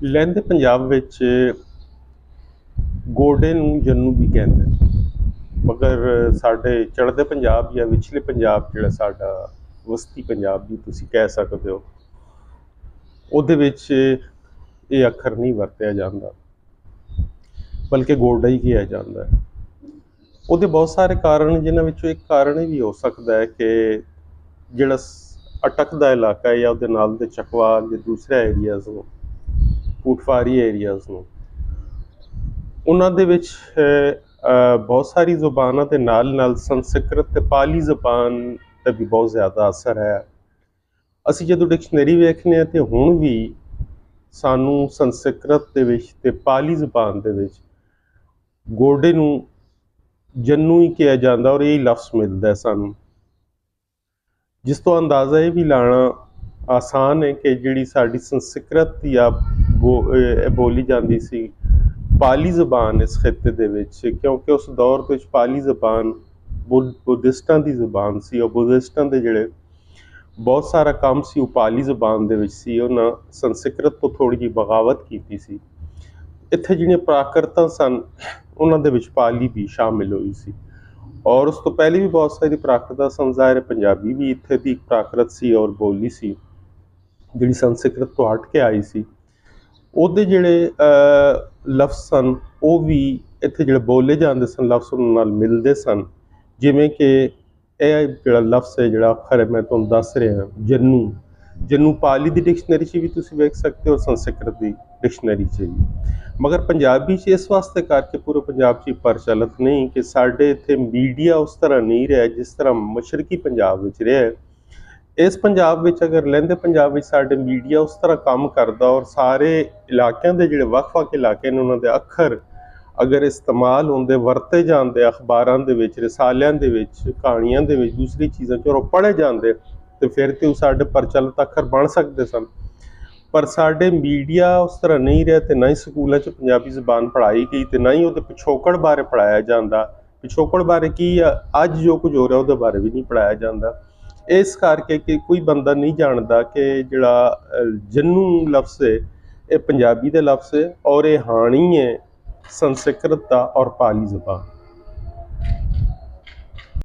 ਲਹਿੰਦੇ ਪੰਜਾਬ ਵਿੱਚ ਗੋਡੇ ਨੂੰ ਜੰਨੂ ਵੀ ਕਹਿੰਦੇ ਨੇ, ਮਗਰ ਸਾਡੇ ਚੜ੍ਹਦੇ ਪੰਜਾਬ ਜਾਂ ਵਿਚਲੇ ਪੰਜਾਬ ਜਿਹੜਾ ਸਾਡਾ ਵਸਤੀ ਪੰਜਾਬ ਵੀ ਤੁਸੀਂ ਕਹਿ ਸਕਦੇ ਹੋ, ਉਹਦੇ ਵਿੱਚ ਇਹ ਅੱਖਰ ਨਹੀਂ ਵਰਤਿਆ ਜਾਂਦਾ, ਬਲਕਿ ਗੋਡਾ ਹੀ ਕਿਹਾ ਜਾਂਦਾ ਹੈ। ਉਹਦੇ ਬਹੁਤ ਸਾਰੇ ਕਾਰਨ, ਜਿਨ੍ਹਾਂ ਵਿੱਚੋਂ ਇੱਕ ਕਾਰਨ ਇਹ ਵੀ ਹੋ ਸਕਦਾ ਹੈ ਕਿ ਜਿਹੜਾ ਅਟਕ ਦਾ ਇਲਾਕਾ ਹੈ ਜਾਂ ਉਹਦੇ ਨਾਲ ਦੇ ਚਕਵਾਲ ਜਾਂ ਦੂਸਰੇ ਏਰੀਆਜ਼ ਨੂੰ, ਪੂਟਫਾਰੀ ਏਰੀਆਜ਼ ਨੂੰ, ਉਹਨਾਂ ਦੇ ਵਿੱਚ ਬਹੁਤ ਸਾਰੀ ਜ਼ੁਬਾਨਾਂ ਦੇ ਨਾਲ ਨਾਲ ਸੰਸਕ੍ਰਿਤ ਅਤੇ ਪਾਲੀ ਜ਼ੁਬਾਨ ਦਾ ਵੀ ਬਹੁਤ ਜ਼ਿਆਦਾ ਅਸਰ ਹੈ। ਅਸੀਂ ਜਦੋਂ ਡਿਕਸ਼ਨਰੀ ਵੇਖਦੇ ਹਾਂ ਤਾਂ ਹੁਣ ਵੀ ਸਾਨੂੰ ਸੰਸਕ੍ਰਿਤ ਦੇ ਵਿੱਚ ਅਤੇ ਪਾਲੀ ਜ਼ੁਬਾਨ ਦੇ ਵਿੱਚ ਗੋਡੇ ਨੂੰ ਜੰਨੂ ਹੀ ਕਿਹਾ ਜਾਂਦਾ ਔਰ ਇਹ ਲਫ਼ਜ਼ ਮਿਲਦਾ ਸਾਨੂੰ, ਜਿਸ ਤੋਂ ਅੰਦਾਜ਼ਾ ਇਹ ਵੀ ਲਾਣਾ ਆਸਾਨ ਹੈ ਕਿ ਜਿਹੜੀ ਸਾਡੀ ਸੰਸਕ੍ਰਿਤ ਜਾਂ ਬੋਲੀ ਜਾਂਦੀ ਸੀ ਪਾਲੀ ਜ਼ੁਬਾਨ ਇਸ ਖਿੱਤੇ ਦੇ ਵਿੱਚ, ਕਿਉਂਕਿ ਉਸ ਦੌਰ ਦੇ ਵਿੱਚ ਪਾਲੀ ਜ਼ੁਬਾਨ ਬੁੱਧਿਸਟਾਂ ਦੀ ਜ਼ੁਬਾਨ ਸੀ ਔਰ ਬੁੱਧਿਸਟਾਂ ਦੇ ਜਿਹੜੇ ਬਹੁਤ ਸਾਰਾ ਕੰਮ ਸੀ ਉਹ ਪਾਲੀ ਜ਼ੁਬਾਨ ਦੇ ਵਿੱਚ ਸੀ। ਉਹਨਾਂ ਸੰਸਕ੍ਰਿਤ ਤੋਂ ਥੋੜ੍ਹੀ ਜਿਹੀ ਬਗਾਵਤ ਕੀਤੀ ਸੀ। ਇੱਥੇ ਜਿਹੜੀਆਂ ਪ੍ਰਾਕਰਤਾਂ ਸਨ ਉਹਨਾਂ ਦੇ ਵਿੱਚ ਪਾਲੀ ਵੀ ਸ਼ਾਮਿਲ ਹੋਈ ਸੀ ਔਰ ਉਸ ਤੋਂ ਪਹਿਲੇ ਵੀ ਬਹੁਤ ਸਾਰੀ ਪ੍ਰਾਕਰਤਾਂ ਸਨ। ਜ਼ਾਹਿਰ ਪੰਜਾਬੀ ਵੀ ਇੱਥੇ ਦੀ ਪ੍ਰਾਕਰਤ ਸੀ ਔਰ ਬੋਲੀ ਸੀ ਜਿਹੜੀ ਸੰਸਕ੍ਰਿਤ ਤੋਂ ਹਟ ਕੇ ਆਈ ਸੀ। ਉਹਦੇ ਜਿਹੜੇ ਲਫ਼ਜ਼ ਸਨ ਉਹ ਵੀ ਇੱਥੇ ਜਿਹੜੇ ਬੋਲੇ ਜਾਂਦੇ ਸਨ ਲਫ਼ਜ਼ ਉਹਨਾਂ ਨਾਲ ਮਿਲਦੇ ਸਨ, ਜਿਵੇਂ ਕਿ ਇਹ ਜਿਹੜਾ ਲਫ਼ਜ਼ ਹੈ, ਜਿਹੜਾ ਅੱਖਰ ਹੈ ਮੈਂ ਤੁਹਾਨੂੰ ਦੱਸ ਰਿਹਾ ਜੰਨੂ ਪਾਲੀ ਦੀ ਡਿਕਸ਼ਨਰੀ 'ਚ ਵੀ ਤੁਸੀਂ ਵੇਖ ਸਕਦੇ ਹੋ, ਸੰਸਕ੍ਰਿਤ ਦੀ ਡਿਕਸ਼ਨਰੀ 'ਚ ਵੀ, ਮਗਰ ਪੰਜਾਬੀ 'ਚ ਇਸ ਵਾਸਤੇ ਕਰਕੇ ਪੂਰੇ ਪੰਜਾਬ 'ਚ ਪ੍ਰਚਲਿਤ ਨਹੀਂ ਕਿ ਸਾਡੇ ਇੱਥੇ ਮੀਡੀਆ ਉਸ ਤਰ੍ਹਾਂ ਨਹੀਂ ਰਿਹਾ ਜਿਸ ਤਰ੍ਹਾਂ ਮਸ਼ਰਕੀ ਪੰਜਾਬ ਵਿੱਚ ਰਿਹਾ। ਇਸ ਪੰਜਾਬ ਵਿੱਚ ਅਗਰ ਲਹਿੰਦੇ ਪੰਜਾਬ ਵਿੱਚ ਸਾਡੇ ਮੀਡੀਆ ਉਸ ਤਰ੍ਹਾਂ ਕੰਮ ਕਰਦਾ ਔਰ ਸਾਰੇ ਇਲਾਕਿਆਂ ਦੇ ਜਿਹੜੇ ਵੱਖ-ਵੱਖ ਇਲਾਕੇ ਨੇ ਉਹਨਾਂ ਦੇ ਅੱਖਰ ਅਗਰ ਇਸਤੇਮਾਲ ਹੁੰਦੇ, ਵਰਤੇ ਜਾਂਦੇ, ਅਖਬਾਰਾਂ ਦੇ ਵਿੱਚ, ਰਸਾਲਿਆਂ ਦੇ ਵਿੱਚ, ਕਹਾਣੀਆਂ ਦੇ ਵਿੱਚ, ਦੂਸਰੀ ਚੀਜ਼ਾਂ 'ਚ ਉਹ ਪੜ੍ਹੇ ਜਾਂਦੇ ਤੇ ਫਿਰ ਤੇ ਉਹ ਸਾਡੇ ਪ੍ਰਚਲਿਤ ਅੱਖਰ ਬਣ ਸਕਦੇ ਸਨ। ਪਰ ਸਾਡੇ ਮੀਡੀਆ ਉਸ ਤਰ੍ਹਾਂ ਨਹੀਂ ਰਿਹਾ ਤੇ ਨਾ ਹੀ ਸਕੂਲਾਂ 'ਚ ਪੰਜਾਬੀ ਜ਼ੁਬਾਨ ਪੜ੍ਹਾਈ ਗਈ ਤੇ ਨਾ ਹੀ ਉਹਦੇ ਪਿਛੋਕੜ ਬਾਰੇ ਪੜ੍ਹਾਇਆ ਜਾਂਦਾ। ਪਿਛੋਕੜ ਬਾਰੇ ਕੀ ਆ, ਅੱਜ ਜੋ ਕੁਝ ਹੋ ਰਿਹਾ ਉਹਦੇ ਬਾਰੇ ਵੀ ਨਹੀਂ ਪੜ੍ਹਾਇਆ ਜਾਂਦਾ। ਇਸ ਕਰਕੇ ਕਿ ਕੋਈ ਬੰਦਾ ਨਹੀਂ ਜਾਣਦਾ ਕਿ ਜਿਹੜਾ ਜੰਨੂ ਲਫ਼ਜ਼ ਹੈ ਇਹ ਪੰਜਾਬੀ ਦਾ ਲਫ਼ਜ਼ ਹੈ ਔਰ ਇਹ ਹਾਣੀ ਹੈ ਸੰਸਕ੍ਰਿਤ ਦਾ ਔਰ ਪਾਲੀ ਜ਼ੁਬਾਨ।